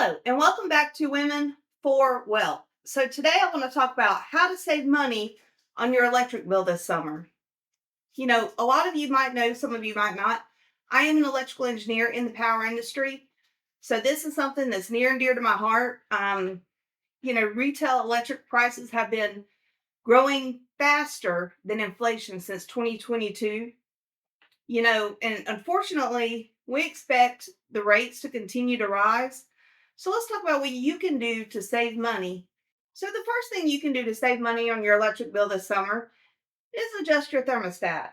Hello, and welcome back to Women for Wealth. So, today I want to talk about how to save money on your electric bill this summer. A lot of you might know, some of you might not. I am an electrical engineer in the power industry. So, this is something that's near and dear to my heart. Retail electric prices have been growing faster than inflation since 2022. And unfortunately, we expect the rates to continue to rise. So let's talk about what you can do to save money. So the first thing you can do to save money on your electric bill this summer is adjust your thermostat.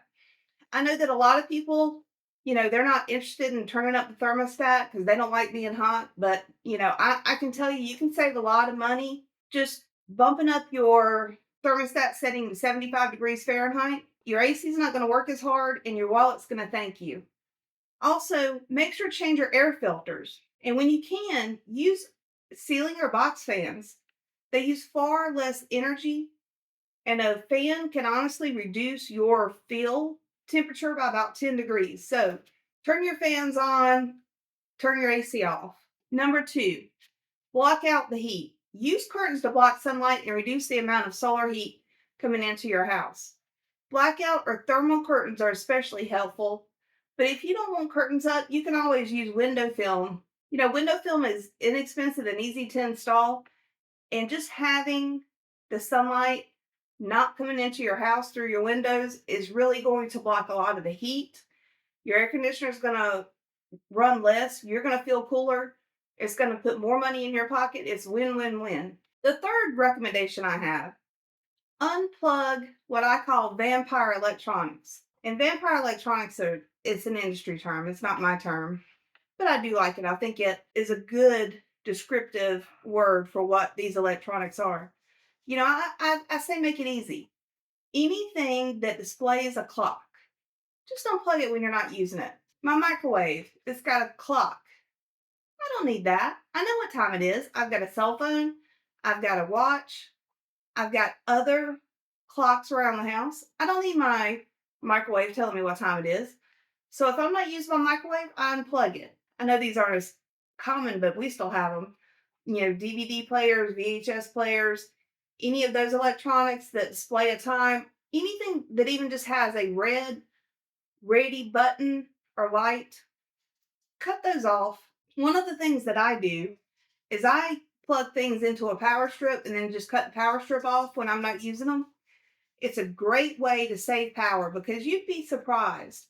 I know that a lot of people, they're not interested in turning up the thermostat because they don't like being hot. But, I can tell you, you can save a lot of money just bumping up your thermostat setting to 75 degrees Fahrenheit. Your AC is not going to work as hard and your wallet's going to thank you. Also, make sure to change your air filters. And when you can, use ceiling or box fans. They use far less energy, and a fan can honestly reduce your feel temperature by about 10 degrees. So, turn your fans on, turn your AC off. Number two, block out the heat. Use curtains to block sunlight and reduce the amount of solar heat coming into your house. Blackout or thermal curtains are especially helpful. But if you don't want curtains up, you can always use window film. Window film is inexpensive and easy to install. And just having the sunlight not coming into your house through your windows is really going to block a lot of the heat. Your air conditioner is going to run less. You're going to feel cooler. It's going to put more money in your pocket. It's win win win. The third recommendation I have, unplug what I call vampire electronics. And vampire electronics it's an industry term. It's not my term, but I do like it. I think it is a good descriptive word for what these electronics are. I say make it easy. Anything that displays a clock, just unplug it when you're not using it. My microwave, it's got a clock. I don't need that. I know what time it is. I've got a cell phone. I've got a watch. I've got other clocks around the house. I don't need my microwave telling me what time it is. So if I'm not using my microwave, I unplug it. I know these aren't as common, but we still have them. DVD players, VHS players, any of those electronics that display a time, anything that even just has a red ready button or light, cut those off. One of the things that I do is I plug things into a power strip and then just cut the power strip off when I'm not using them. It's a great way to save power because you'd be surprised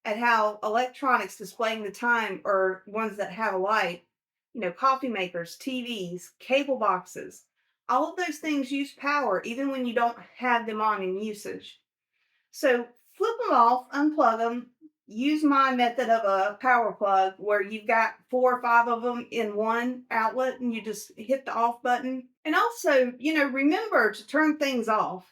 at how electronics displaying the time or ones that have a light, coffee makers, TVs, cable boxes, all of those things use power even when you don't have them on in usage. So flip them off, unplug them, use my method of a power plug where you've got 4 or 5 of them in one outlet and you just hit the off button. And also, remember to turn things off.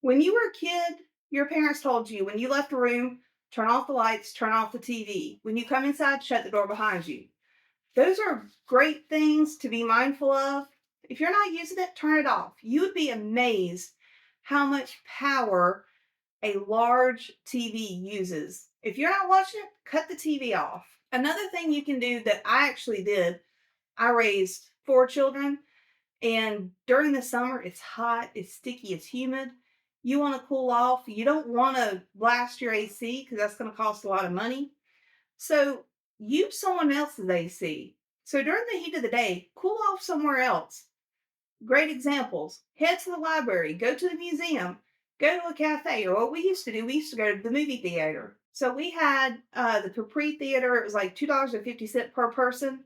When you were a kid, your parents told you when you left a room, turn off the lights, turn off the TV. When you come inside, shut the door behind you. Those are great things to be mindful of. If you're not using it, turn it off. You would be amazed how much power a large TV uses. If you're not watching it, cut the TV off. Another thing you can do that I actually did, I raised 4 children, and during the summer, it's hot, it's sticky, it's humid. You want to cool off. You don't want to blast your AC because that's going to cost a lot of money. So use someone else's AC. So during the heat of the day, cool off somewhere else. Great examples. Head to the library, go to the museum, go to a cafe, or what we used to do, we used to go to the movie theater. So we had the Capri Theater. It was like $2.50 per person,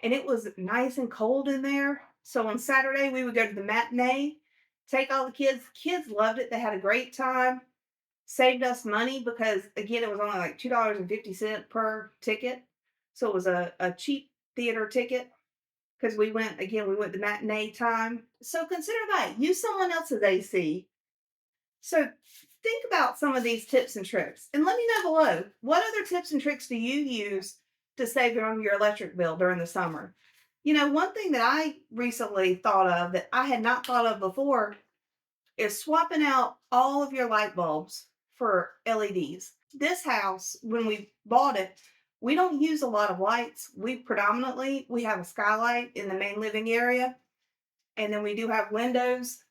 and it was nice and cold in there. So on Saturday, we would go to the matinee, take all the kids. Kids loved it. They had a great time. Saved us money because, again, it was only like $2.50 per ticket. So it was a cheap theater ticket because we went the matinee time. So consider that. Use someone else's AC. So think about some of these tips and tricks and let me know below, what other tips and tricks do you use to save on your electric bill during the summer? One thing that I recently thought of that I had not thought of before is swapping out all of your light bulbs for LEDs. This house, when we bought it, We don't use a lot of lights. We have a skylight in the main living area, and then we do have windows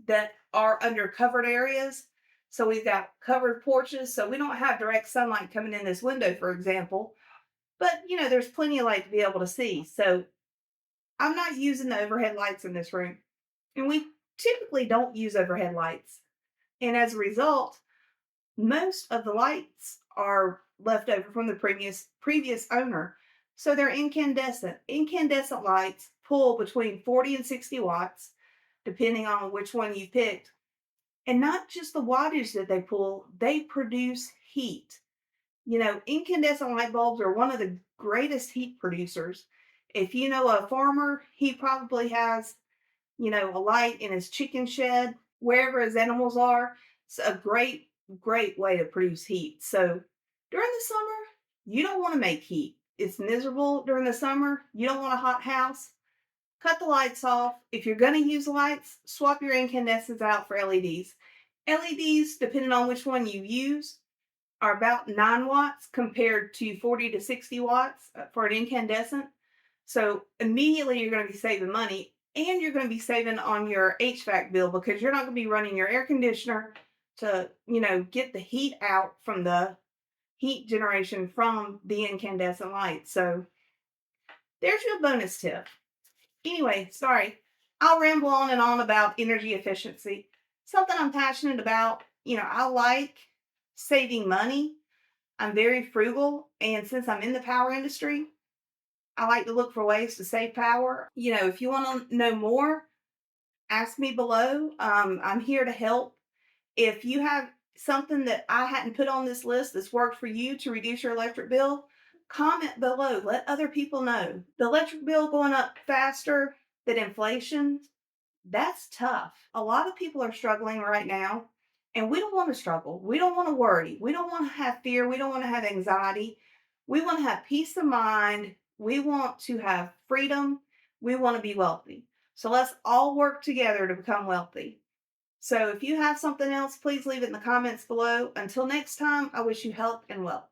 that are under covered areas. So we've got covered porches, so we don't have direct sunlight coming in this window, for example. But there's plenty of light to be able to see. So I'm not using the overhead lights in this room. And we typically don't use overhead lights. And as a result, most of the lights are left over from the previous owner. So they're incandescent. Incandescent lights pull between 40 and 60 watts, depending on which one you picked. And not just the wattage that they pull, they produce heat. Incandescent light bulbs are one of the greatest heat producers. If you know a farmer, he probably has, a light in his chicken shed, wherever his animals are. It's a great, great way to produce heat. So during the summer, you don't want to make heat. It's miserable during the summer. You don't want a hot house. Cut the lights off. If you're going to use lights, swap your incandescents out for LEDs. LEDs, depending on which one you use, are about 9 watts compared to 40 to 60 watts for an incandescent. So immediately you're going to be saving money, and you're going to be saving on your HVAC bill because you're not going to be running your air conditioner to, get the heat out from the heat generation from the incandescent light. So there's your bonus tip. Anyway, sorry, I'll ramble on and on about energy efficiency. Something I'm passionate about. I like saving money. I'm very frugal, and since I'm in the power industry, I like to look for ways to save power. If you want to know more, ask me below. I'm here to help. If you have something that I hadn't put on this list that's worked for you to reduce your electric bill, comment below. Let other people know. The electric bill going up faster than inflation, that's tough. A lot of people are struggling right now, and we don't want to struggle. We don't want to worry. We don't want to have fear. We don't want to have anxiety. We want to have peace of mind. We want to have freedom. We want to be wealthy. So let's all work together to become wealthy. So if you have something else, please leave it in the comments below. Until next time, I wish you health and wealth.